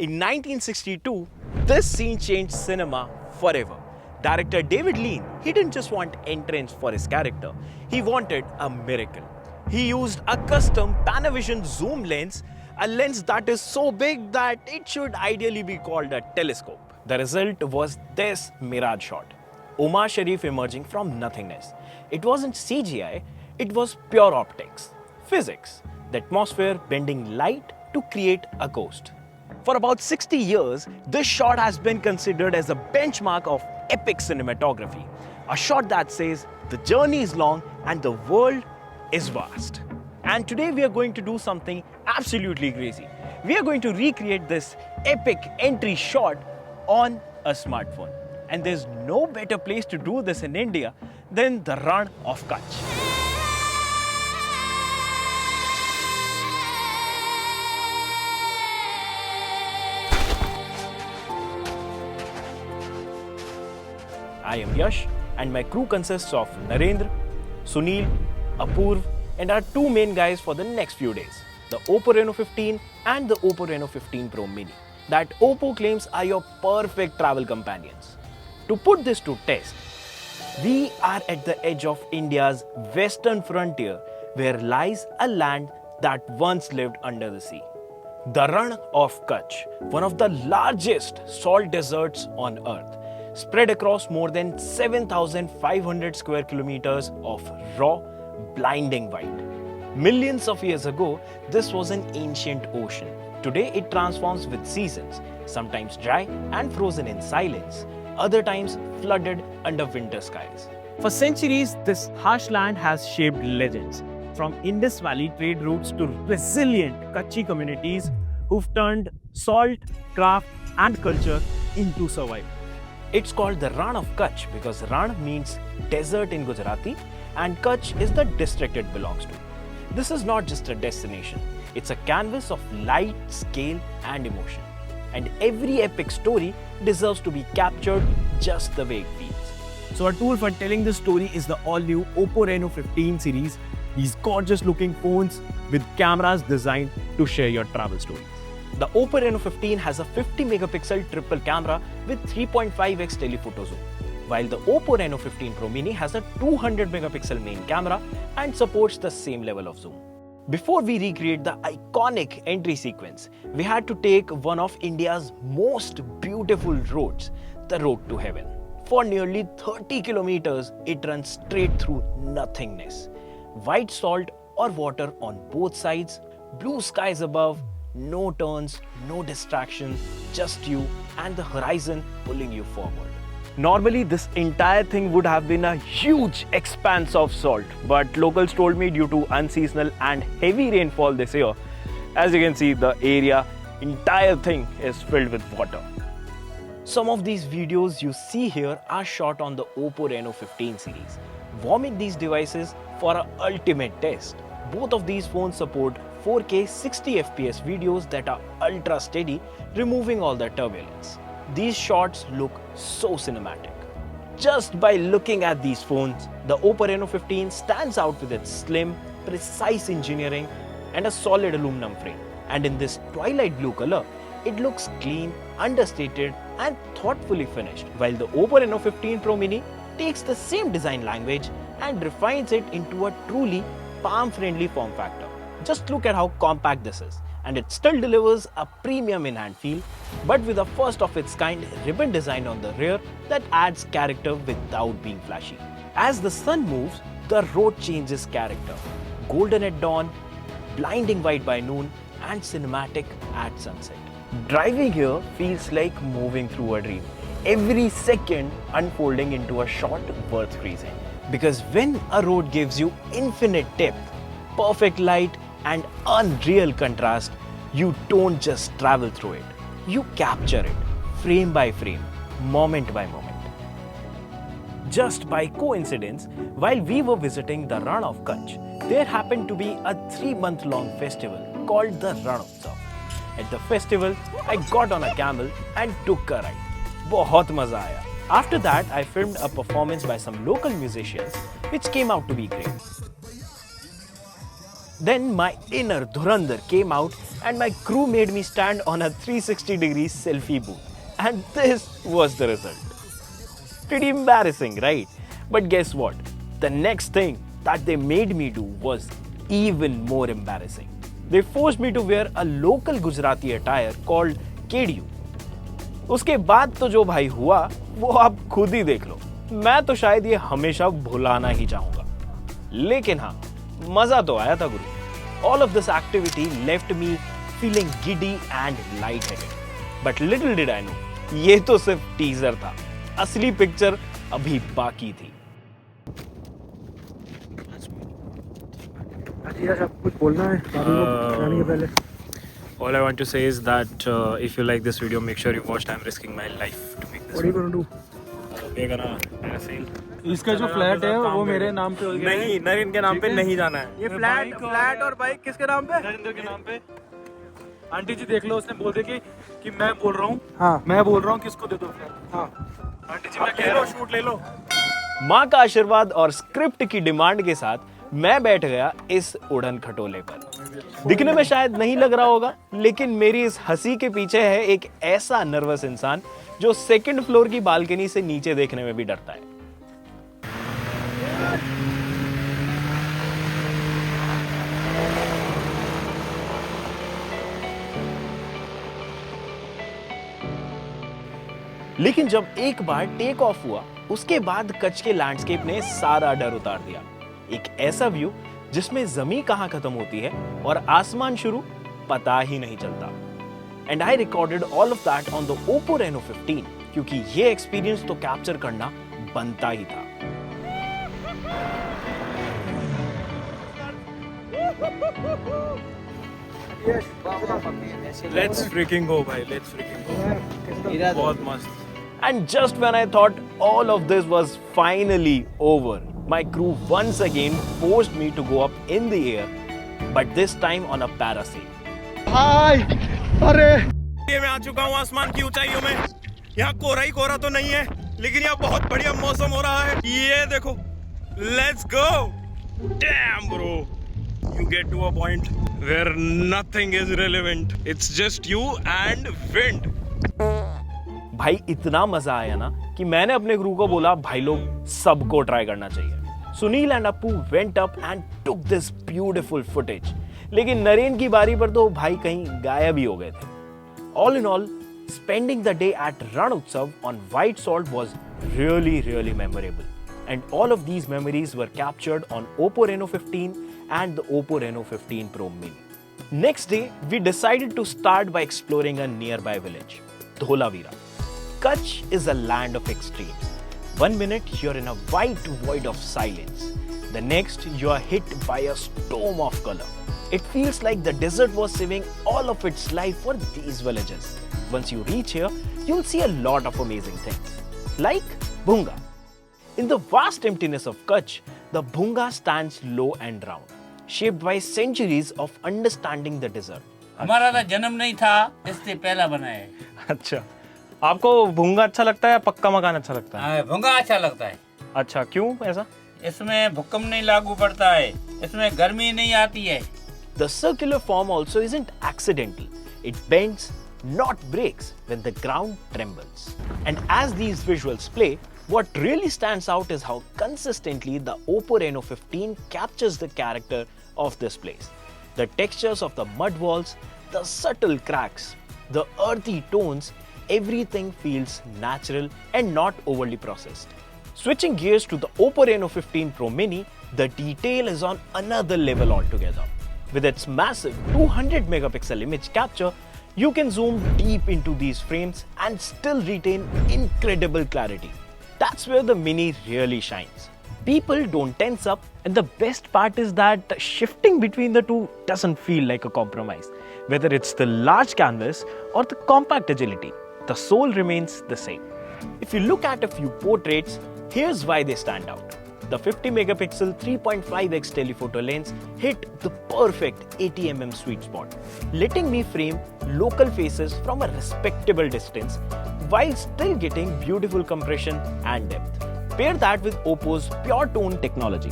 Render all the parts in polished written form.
In 1962, this scene changed cinema forever. Director David Lean, he didn't just want entrance for his character, he wanted a miracle. He used a custom Panavision zoom lens, a lens that is so big that it should ideally be called a telescope. The result was this mirage shot. Omar Sharif emerging from nothingness. It wasn't CGI, it was pure optics, physics, the atmosphere bending light to create a ghost. For about 60 years, this shot has been considered as a benchmark of epic cinematography. A shot that says the journey is long and the world is vast. And today we are going to do something absolutely crazy. We are going to recreate this epic entry shot on a smartphone. And there's no better place to do this in India than the Ran of Kutch. I am Yash and my crew consists of Narendra, Sunil, Apurv and our two main guys for the next few days, the Oppo Reno 15 and the Oppo Reno 15 Pro Mini, that Oppo claims are your perfect travel companions. To put this to test, we are at the edge of India's western frontier where lies a land that once lived under the sea. The Ran of Kutch, one of the largest salt deserts on earth, spread across more than 7,500 square kilometers of raw, blinding white. Millions of years ago, this was an ancient ocean. Today, it transforms with seasons, sometimes dry and frozen in silence, other times flooded under winter skies. For centuries, this harsh land has shaped legends, from Indus Valley trade routes to resilient Kutchi communities who've turned salt, craft and culture into survival. It's called the Ran of Kutch because Ran means desert in Gujarati and Kutch is the district it belongs to. This is not just a destination, it's a canvas of light, scale and emotion. And every epic story deserves to be captured just the way it feels. So our tool for telling this story is the all-new Oppo Reno 15 series. These gorgeous looking phones with cameras designed to share your travel stories. The Oppo Reno 15 has a 50 megapixel triple camera with 3.5x telephoto zoom, while the Oppo Reno 15 Pro Mini has a 200 megapixel main camera and supports the same level of zoom. Before we recreate the iconic entry sequence, we had to take one of India's most beautiful roads, the road to heaven. For nearly 30 kilometers, it runs straight through nothingness. White salt or water on both sides, blue skies above, no turns, no distractions, just you and the horizon pulling you forward. Normally, this entire thing would have been a huge expanse of salt, but locals told me due to unseasonal and heavy rainfall this year, as you can see, the entire thing is filled with water. Some of these videos you see here are shot on the Oppo Reno 15 series, warming these devices for an ultimate test. Both of these phones support 4K 60 FPS videos that are ultra steady, removing all the turbulence. These shots look so cinematic. Just by looking at these phones, the Oppo Reno 15 stands out with its slim, precise engineering and a solid aluminum frame. And in this twilight blue color, it looks clean, understated and thoughtfully finished, while the Oppo Reno 15 Pro Mini takes the same design language and refines it into a truly palm-friendly form factor. Just look at how compact this is, and it still delivers a premium in-hand feel, but with a first-of-its-kind ribbon design on the rear that adds character without being flashy. As the sun moves, the road changes character. Golden at dawn, blinding white by noon, and cinematic at sunset. Driving here feels like moving through a dream. Every second unfolding into a shot worth freezing. Because when a road gives you infinite depth, perfect light, and unreal contrast, you don't just travel through it. You capture it, frame by frame, moment by moment. Just by coincidence, while we were visiting the Ran of Kutch, there happened to be a 3-month-long festival called the Ran Utsav. At the festival, I got on a camel and took a ride. बहुत मजा आया. After that, I filmed a performance by some local musicians, which came out to be great. Then my inner Dhurandhar came out and my crew made me stand on a 360-degree selfie booth. And this was the result. Pretty embarrassing, right? But guess what? The next thing that they made me do was even more embarrassing. They forced me to wear a local Gujarati attire called Kediyu. उसके बाद तो जो भाई हुआ वो आप खुद ही देख लो. मैं तो शायद ये हमेशा भुलाना ही चाहूंगा. लेकिन हाँ, मजा तो आया था गुरु. All of this activity left me feeling giddy and lightheaded. But little did I know, ये तो सिर्फ टीजर था. असली पिक्चर अभी बाकी थी. कुछ बोलना है जाने के पहले? All I want to say is that if you like this video, make sure you watch. I'm risking my life to make this. What are you going to do? We're gonna parasail. इसका जो flat है वो मेरे नाम पे हो गया है। नहीं, नरेन के नाम पे नहीं जाना है. ये फ्लैट और बाइक किसके नाम पे? नरेंद्र के नाम पे। आंटी जी देख लो, उसने बोल दिया कि मैं बोल रहा हूँ। हाँ। मैं बोल रहा हूँ किसको दे दो फ्लैट। हाँ। आंटी जी मैं कह रहा हूँ शूट ले लो। माँ का आशीर्वाद और स्क्रिप्ट की डिमांड के साथ मैं बैठ गया इस उड़न खटोले पर. दिखने में शायद नहीं लग रहा होगा, लेकिन मेरी इस हंसी के पीछे है एक ऐसा नर्वस इंसान जो सेकंड फ्लोर की बालकनी से नीचे देखने में भी डरता है. लेकिन जब एक बार टेक ऑफ हुआ, उसके बाद कच्छ के लैंडस्केप ने सारा डर उतार दिया. एक ऐसा व्यू जिसमें जमीन कहां खत्म होती है और आसमान शुरू, पता ही नहीं चलता. And I recorded all of that on the Oppo Reno 15 क्योंकि ये एक्सपीरियंस तो कैप्चर करना बनता ही था. Let's freaking go, bhai. Let's freaking go. बहुत मस्त. And just when I thought all of this was finally over, my crew once again forced me to go up in the air, but this time on a parasail. ये मैं आ चुका हूँ आसमान की ऊंचाइयों में. यहाँ कोहरा ही कोहरा तो नहीं है, लेकिन यहाँ बहुत बढ़िया मौसम हो रहा है. ये देखो. Let's go. Damn, bro. You get to a point where nothing is relevant. It's just you and wind. भाई इतना मजा आया ना कि मैंने अपने क्रू को बोला भाई लोग सबको ट्राई करना चाहिए. Sunil and Appu went up and took this beautiful footage. लेकिन नरेन की बारी पर तो भाई कहीं गायब ही हो गए थे. All in all, spending the day at Ran Utsav on White Salt was really memorable. And all of these memories were captured on Oppo Reno 15 and the Oppo Reno 15 Pro Mini. Next day, we decided to start by exploring a nearby village, Dholavira. Kutch is a land of extremes. 1 minute you're in a white void of silence. The next you are hit by a storm of color. It feels like the desert was saving all of its life for these villages. Once you reach here, you'll see a lot of amazing things. Like Bhunga. In the vast emptiness of Kutch, the Bhunga stands low and round, shaped by centuries of understanding the desert. हमारा तो जन्म नहीं था, इससे पहला बना है. अच्छा, आपको भूंगा अच्छा लगता है या पक्का मकान अच्छा लगता है? भूंगा अच्छा लगता है. अच्छा, क्यों ऐसा? इसमें भूकंप नहीं लागू पड़ता है, इसमें गर्मी नहीं आती है. The circular form also isn't accidental. It bends, not breaks, when the ground trembles. And as these visuals play, what really stands out is how consistently the Oppo Reno 15 captures the character of this place. The textures of the mud walls, the subtle cracks, the earthy tones, everything feels natural and not overly processed. Switching gears to the Oppo Reno 15 Pro Mini, the detail is on another level altogether. With its massive 200 megapixel image capture, you can zoom deep into these frames and still retain incredible clarity. That's where the Mini really shines. People don't tense up, and the best part is that shifting between the two doesn't feel like a compromise. Whether it's the large canvas or the compact agility, the soul remains the same. If you look at a few portraits, here's why they stand out. The 50 megapixel 3.5x telephoto lens hit the perfect 80mm sweet spot, letting me frame local faces from a respectable distance while still getting beautiful compression and depth. Pair that with Oppo's pure tone technology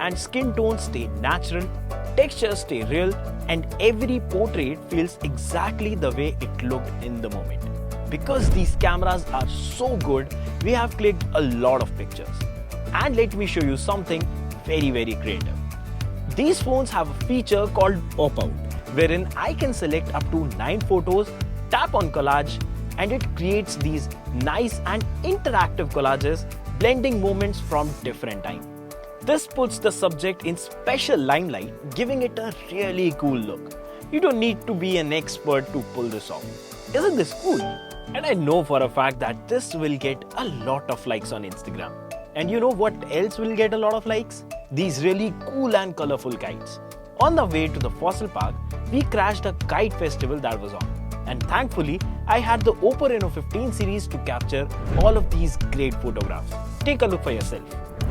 and skin tones stay natural, textures stay real, and every portrait feels exactly the way it looked in the moment. Because these cameras are so good, we have clicked a lot of pictures. And let me show you something very creative. These phones have a feature called Pop Out, wherein I can select up to 9 photos, tap on collage, and it creates these nice and interactive collages, blending moments from different time. This puts the subject in special limelight, giving it a really cool look. You don't need to be an expert to pull this off. Isn't this cool? And I know for a fact that this will get a lot of likes on Instagram. And you know what else will get a lot of likes? These really cool and colorful kites. On the way to the fossil park, we crashed a kite festival that was on. And thankfully, I had the Oppo Reno 15 series to capture all of these great photographs. Take a look for yourself.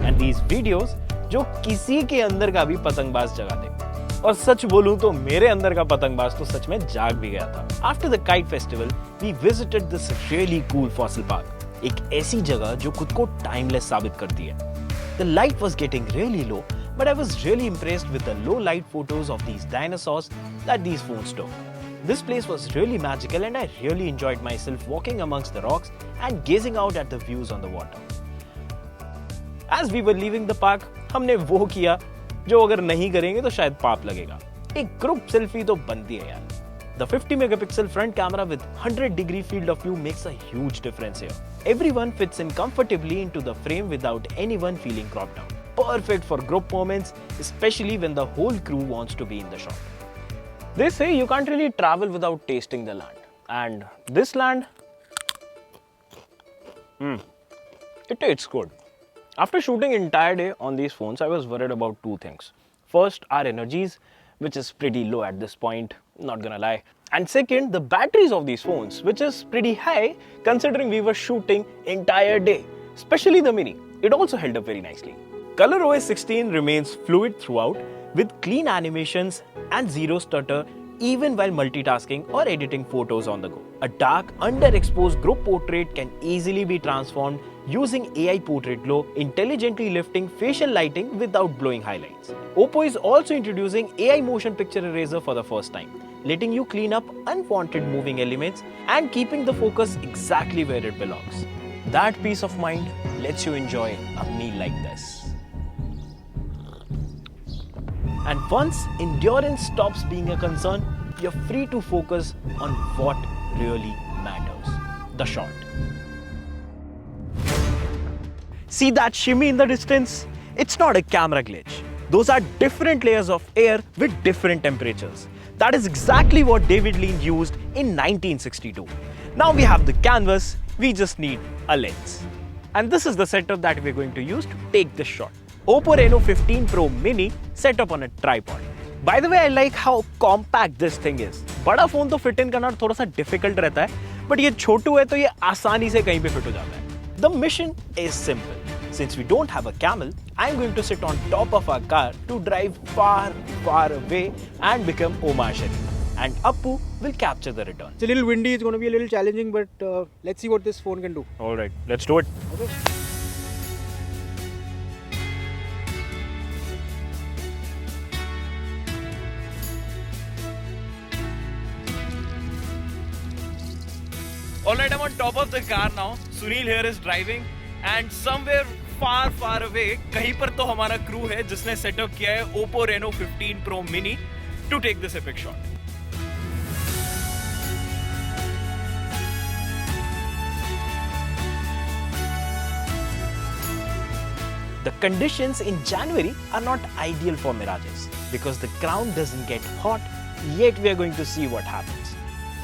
And these videos जो किसी के अंदर का भी पतंगबाज जगा दे। और सच बोलूं तो मेरे अंदर का पतंगबाज तो सच में जाग भी गया था। After the kite festival, we visited this really cool fossil park. एक ऐसी जगह जो खुद को timeless साबित करती है। The light was getting really low, but I was really impressed with the low light photos of these dinosaurs that these phones took. This place was really magical and I really enjoyed myself walking amongst the rocks and gazing out at the views on the water. As we were leaving the park, हमने वो किया जो अगर नहीं करेंगे तो शायद पाप लगेगा। एक ग्रुप सेल्फी तो बनती है यार। The 50 megapixel front camera with 100-degree field of view makes a huge difference here. Everyone fits in comfortably into the frame without anyone feeling cropped out. Perfect for group moments, especially when the whole crew wants to be in the shot. They say you can't really travel without tasting the land. And this land, it tastes good. After shooting entire day on these phones, I was worried about two things. First, our energies, which is pretty low at this point, not gonna lie. And second, the batteries of these phones, which is pretty high considering we were shooting entire day, especially the Mini. It also held up very nicely. ColorOS 16 remains fluid throughout with clean animations and zero stutter even while multitasking or editing photos on the go. A dark, underexposed group portrait can easily be transformed using AI Portrait Glow, intelligently lifting facial lighting without blowing highlights. Oppo is also introducing AI Motion Picture Eraser for the first time, letting you clean up unwanted moving elements and keeping the focus exactly where it belongs. That peace of mind lets you enjoy a meal like this. And once endurance stops being a concern, you're free to focus on what really matters, the shot. See that shimmy in the distance? It's not a camera glitch. Those are different layers of air with different temperatures. That is exactly what David Lean used in 1962. Now we have the canvas, we just need a lens. And this is the setup that we're going to use to take this shot. Oppo Reno 15 Pro Mini set up on a tripod. By the way, I like how compact this thing is. बड़ा phone तो fit in करना थोड़ा सा difficult रहता है, but ये छोटू है तो ये आसानी से कहीं पे फिट हो जाता है. The mission is simple. Since we don't have a camel, I'm going to sit on top of our car to drive far, far away and become Omar Sharif. And Appu will capture the return. It's a little windy, it's going to be a little challenging, but let's see what this phone can do. All right, let's do it. Okay. Alright, I'm on top of the car now. Sunil here is driving, and somewhere far, far away, कहीं पर तो हमारा crew है जिसने setup किया है Oppo Reno 15 Pro Mini to take this epic shot. The conditions in January are not ideal for mirages because the ground doesn't get hot, yet we are going to see what happens.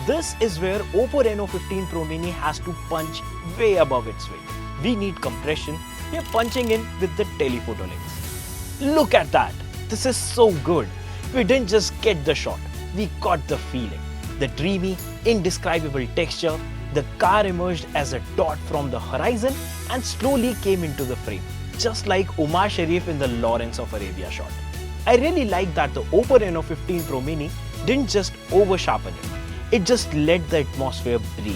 This is where Oppo Reno 15 Pro Mini has to punch way above its weight. We need compression, we are punching in with the telephoto lens. Look at that! This is so good. We didn't just get the shot, we got the feeling. The dreamy, indescribable texture, the car emerged as a dot from the horizon and slowly came into the frame, just like Omar Sharif in the Lawrence of Arabia shot. I really like that the Oppo Reno 15 Pro Mini didn't just over-sharpen it. It just let the atmosphere breathe.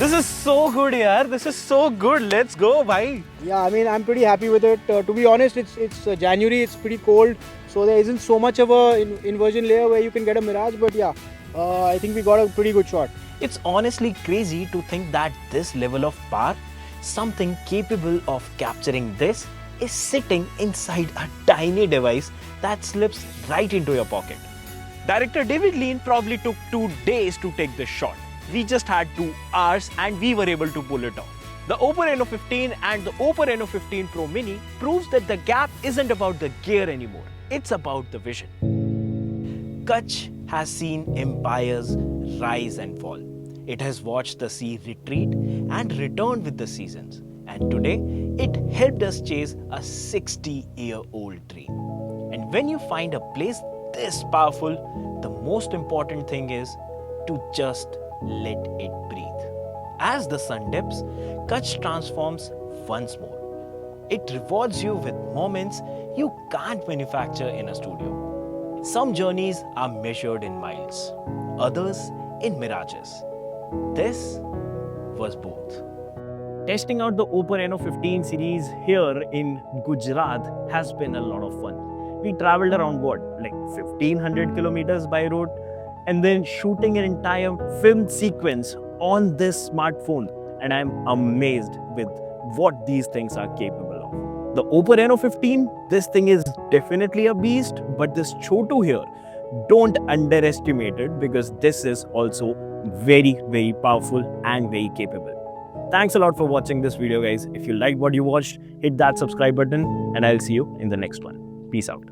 This is so good, yaar. This is so good. Let's go, bhai. Yeah, I mean, I'm pretty happy with it. To be honest, it's January. It's pretty cold, so there isn't so much of a inversion layer where you can get a mirage. But yeah, I think we got a pretty good shot. It's honestly crazy to think that this level of power, something capable of capturing this, is sitting inside a tiny device that slips right into your pocket. Director David Lean probably took 2 days to take this shot. We just had 2 hours and we were able to pull it off. The Oppo Reno 15 and the Oppo Reno 15 Pro Mini proves that the gap isn't about the gear anymore. It's about the vision. Kutch has seen empires rise and fall. It has watched the sea retreat and return with the seasons. And today, it helped us chase a 60-year-old dream. And when you find a place this powerful, the most important thing is to just let it breathe. As the sun dips, Kutch transforms once more. It rewards you with moments you can't manufacture in a studio. Some journeys are measured in miles, others in mirages. This was both. Testing out the Oppo Reno 15 series here in Gujarat has been a lot of fun. We traveled around 1500 kilometers by road, and then shooting an entire film sequence on this smartphone, and I'm amazed with what these things are capable of. The Oppo Reno 15, this thing is definitely a beast, but this Chotu here, don't underestimate it because this is also very, very powerful and very capable. Thanks a lot for watching this video, guys. If you liked what you watched, hit that subscribe button and I'll see you in the next one. Peace out.